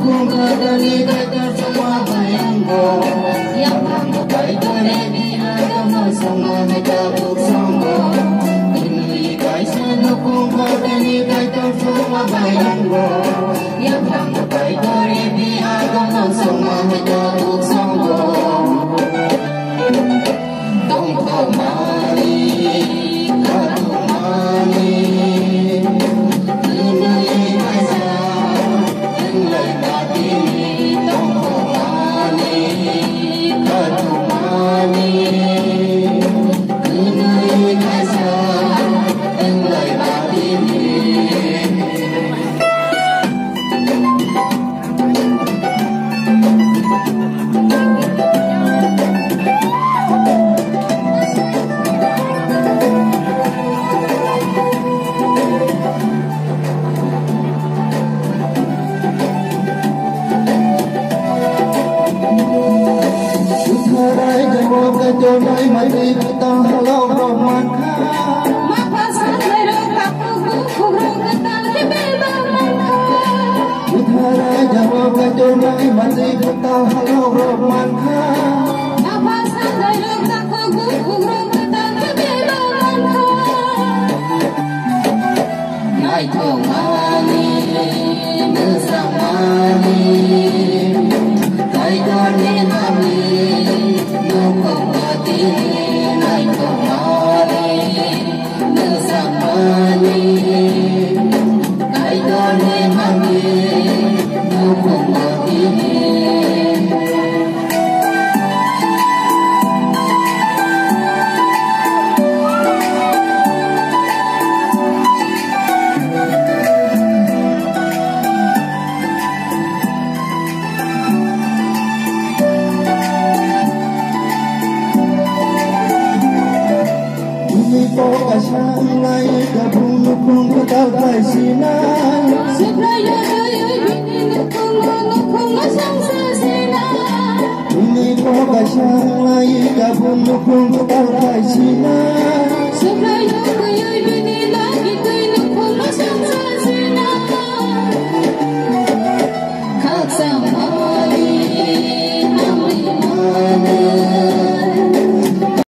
dukung kadani kita semua bayangku yang bangga baik dari agama semua menjatuh sombong ini guys dukung kadani kita semua bayangku yang bangga baik dari agama semua menjatuh sombong tongkol mani katu mani cho mấy mấy đi ta lâu rồi mà pasal lero kapu kurung kita hibe bangka utara jawab cho mấy mấy đi ta lâu rồi mà pasal lero kapu kurung kita hibe bangka nai thong mani nusang mani kai don ni mani nukong Nai tomani, nusamani, kaidone mami, nukong matini. Sang lai kabung nukung katal sinai sepraya daya bini nukung sang sinai ini kok sang lai kabung nukung katal sinai